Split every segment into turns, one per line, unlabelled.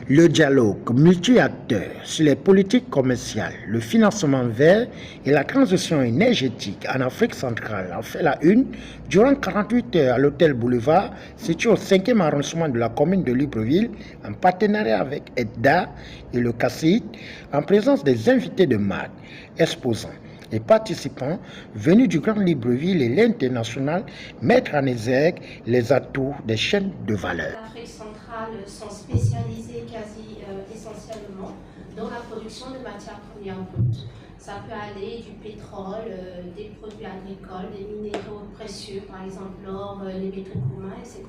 Le dialogue multi-acteurs sur les politiques commerciales, le financement vert et la transition énergétique en Afrique centrale en fait la une durant 48 heures à l'hôtel Boulevard, situé au 5e arrondissement de la commune de Libreville, en partenariat avec EDDA et le CACIT, en présence des invités de marque, exposants et participants venus du Grand Libreville et l'international mettre en exergue les atouts des chaînes de valeur.
L'Afrique centrale sont spécialisées quasi essentiellement dans la production de matières premières brutes. Ça peut aller du pétrole, des produits agricoles, des minéraux précieux, par exemple l'or, les métaux communs, etc.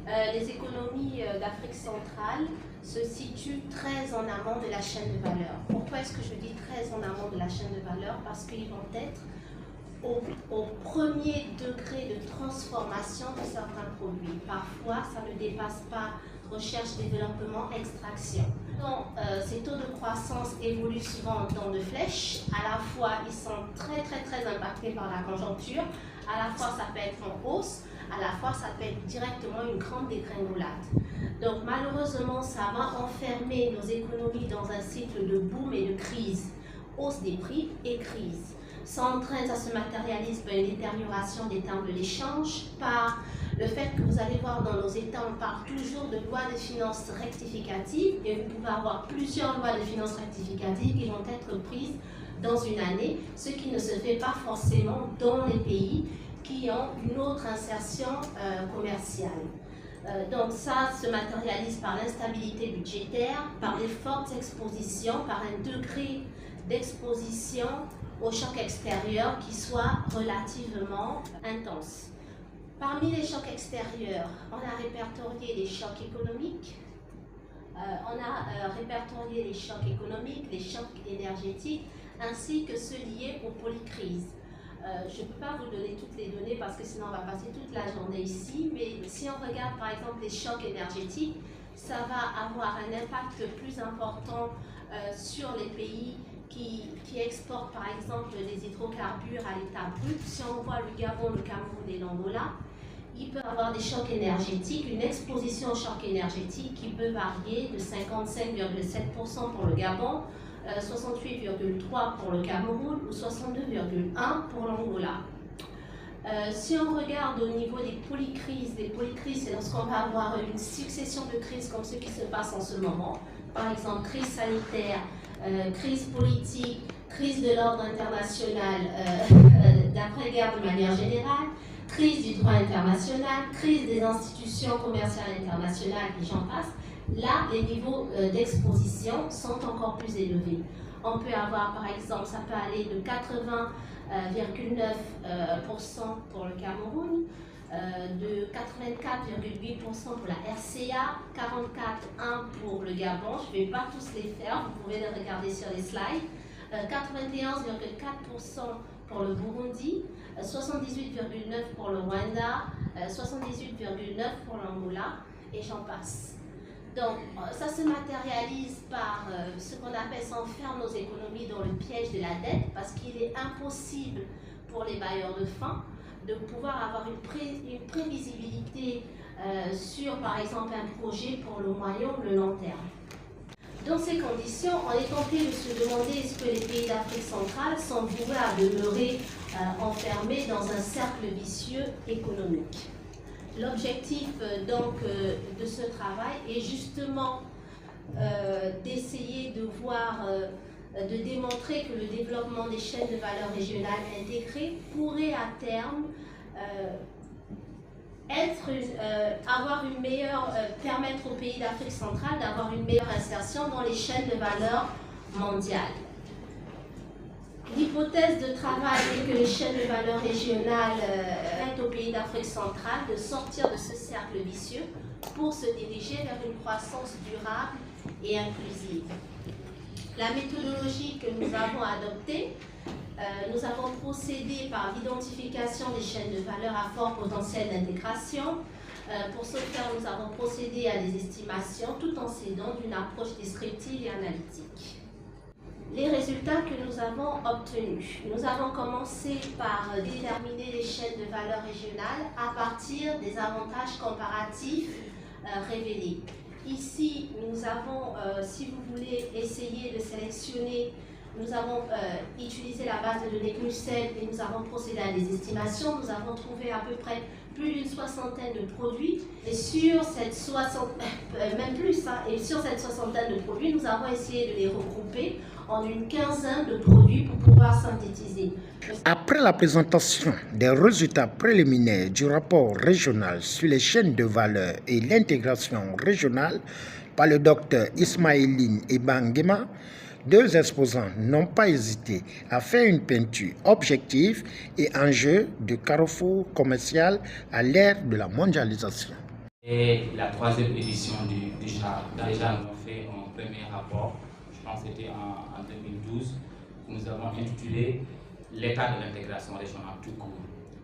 Les économies d'Afrique centrale se situent très en amont de la chaîne de valeur. Pourquoi est-ce que je dis très en amont de la chaîne de valeur? Parce qu'ils vont être au premier degré de transformation de certains produits. Parfois, ça ne dépasse pas recherche, développement, extraction. Donc, ces taux de croissance évoluent souvent en temps de flèche. À la fois, ils sont très impactés par la conjoncture. À la fois, ça peut être en hausse. À la fois, ça peut être directement une grande dégringolade. Donc, malheureusement, ça va enfermer nos économies dans un cycle de boom et de crise. Hausse des prix et crise. Ça entraîne, ça se matérialise par une détérioration des termes de l'échange, par le fait que vous allez voir dans nos États, on parle toujours de lois de finances rectificatives, et vous pouvez avoir plusieurs lois de finances rectificatives qui vont être prises dans une année, ce qui ne se fait pas forcément dans les pays qui ont une autre insertion commerciale. Donc ça se matérialise par l'instabilité budgétaire, par les fortes expositions, par un degré d'exposition au choc extérieur qui soit relativement intense. Parmi les chocs extérieurs, on a répertorié les chocs économiques, les chocs énergétiques, ainsi que ceux liés aux polycrises. Je ne peux pas vous donner toutes les données parce que sinon on va passer toute la journée ici, mais si on regarde par exemple les chocs énergétiques, ça va avoir un impact plus important sur les pays qui exportent par exemple des hydrocarbures à l'état brut. Si on voit le Gabon, le Cameroun et l'Angola, il peut avoir des chocs énergétiques, une exposition aux chocs énergétiques qui peut varier de 55,7% pour le Gabon, 68,3% pour le Cameroun ou 62,1% pour l'Angola. Si on regarde au niveau des polycrises, c'est lorsqu'on va avoir une succession de crises comme ce qui se passe en ce moment. Par exemple, crise sanitaire, crise politique, crise de l'ordre international d'après-guerre de manière générale, crise du droit international, crise des institutions commerciales internationales et j'en passe. Là, les niveaux d'exposition sont encore plus élevés. On peut avoir, par exemple, ça peut aller de 80,9% pour le Cameroun, de 84,8% pour la RCA, 44,1% pour le Gabon. Je ne vais pas tous les faire, vous pouvez les regarder sur les slides. 91,4% pour le Burundi, 78,9% pour le Rwanda, 78,9% pour l'Angola, et j'en passe. Donc, ça se matérialise par ce qu'on appelle, ça enferme nos économies dans le piège de la dette, parce qu'il est impossible pour les bailleurs de fonds de pouvoir avoir une prévisibilité sur, par exemple, un projet pour le moyen ou le long terme. Dans ces conditions, on est tenté de se demander est-ce que les pays d'Afrique centrale sont voués à demeurer enfermés dans un cercle vicieux économique. L'objectif donc de ce travail est justement d'essayer de voir, de démontrer que le développement des chaînes de valeur régionales intégrées pourrait à terme permettre aux pays d'Afrique centrale d'avoir une meilleure insertion dans les chaînes de valeur mondiales. L'hypothèse de travail est que les chaînes de valeur régionales permettent aux pays d'Afrique centrale de sortir de ce cercle vicieux pour se diriger vers une croissance durable et inclusive. La méthodologie que nous avons adoptée, nous avons procédé par l'identification des chaînes de valeur à fort potentiel d'intégration. Pour ce faire, nous avons procédé à des estimations tout en s'aidant d'une approche descriptive et analytique. Les résultats que nous avons obtenus. Nous avons commencé par déterminer les chaînes de valeur régionales à partir des avantages comparatifs révélés. Ici, nous avons, si vous voulez essayer de sélectionner, nous avons utilisé la base de données Cnucel et nous avons procédé à des estimations. Nous avons trouvé à peu près plus d'une soixantaine de produits. Et sur cette même plus, hein, et sur cette soixantaine de produits, nous avons essayé de les regrouper en une quinzaine de produits pour pouvoir synthétiser.
Après la présentation des résultats préliminaires du rapport régional sur les chaînes de valeur et l'intégration régionale par le docteur Ismaïline Ebangema, deux exposants n'ont pas hésité à faire une peinture objective et en jeu de carrefour commercial à l'ère de la mondialisation.
Et la troisième édition du JAR, déjà nous avons fait un premier rapport, je pense que c'était en 2012, que nous avons intitulé l'état de l'intégration régionale tout court.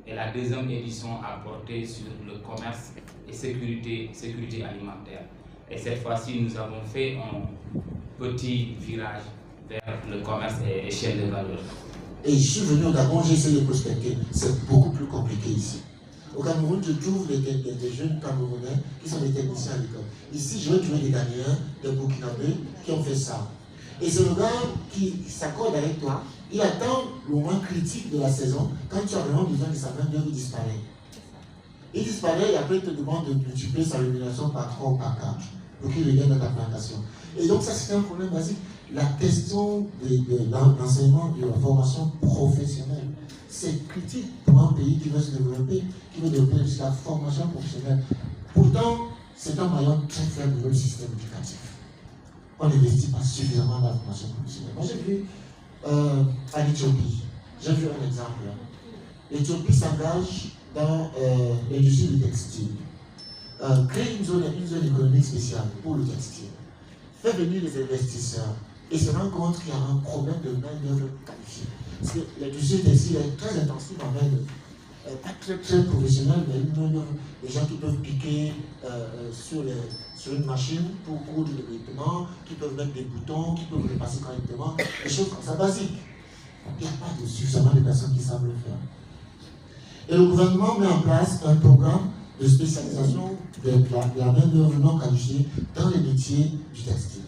Et la deuxième édition a porté sur le commerce et sécurité alimentaire. Et cette fois-ci, nous avons fait un petit virage vers le commerce et chaîne de valeur.
Et je suis venu au Gabon, j'ai essayé de prospecter. C'est beaucoup plus compliqué ici. Au Cameroun, je trouve des jeunes Camerounais qui sont des techniciens à l'école. Ici, je vais trouver des Ghanéens, des Burkinabés qui ont fait ça. Et c'est le gars qui s'accorde avec toi. Il attend le moment critique de la saison. Quand tu as vraiment besoin de sa main-d'œuvre, il disparaît. Il disparaît et après il te demande de multiplier sa rémunération par 3 ou par 4 pour qu'il revienne dans ta plantation. Et donc ça c'est un problème basique. La question de l'enseignement et de la formation professionnelle, c'est critique pour un pays qui veut se développer, qui veut développer la formation professionnelle. Pourtant, c'est un maillon très faible de notre système éducatif. On n'investit pas suffisamment dans la formation professionnelle. Moi j'ai vu en Éthiopie, j'ai vu un exemple. L'Éthiopie s'engage dans l'industrie du textile, crée une zone économique spéciale pour le textile, fait venir les investisseurs et se rend compte qu'il y a un problème de main-d'œuvre qualifiée. Parce que l'industrie textile est très intensive en main-d'œuvre, pas très professionnelle, mais une main-d'œuvre, des gens qui peuvent piquer sur une machine pour coudre des vêtements, qui peuvent mettre des boutons, qui peuvent les passer correctement, des choses comme ça basiques. Il n'y a pas suffisamment de personnes qui savent le faire. Et le gouvernement met en place un programme de spécialisation de la main-d'œuvre non qualifiée dans les métiers du textile.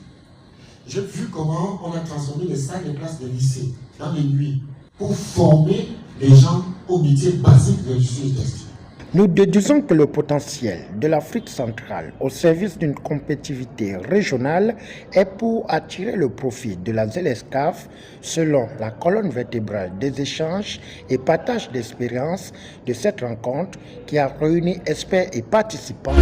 J'ai vu comment on a transformé les salles de classe des lycées dans les nuits pour former les gens aux métiers basiques de l'industrie du textile.
Nous déduisons que le potentiel de l'Afrique centrale au service d'une compétitivité régionale est pour attirer le profit de la ZLESCAF selon la colonne vertébrale des échanges et partage d'expériences de cette rencontre qui a réuni experts et participants.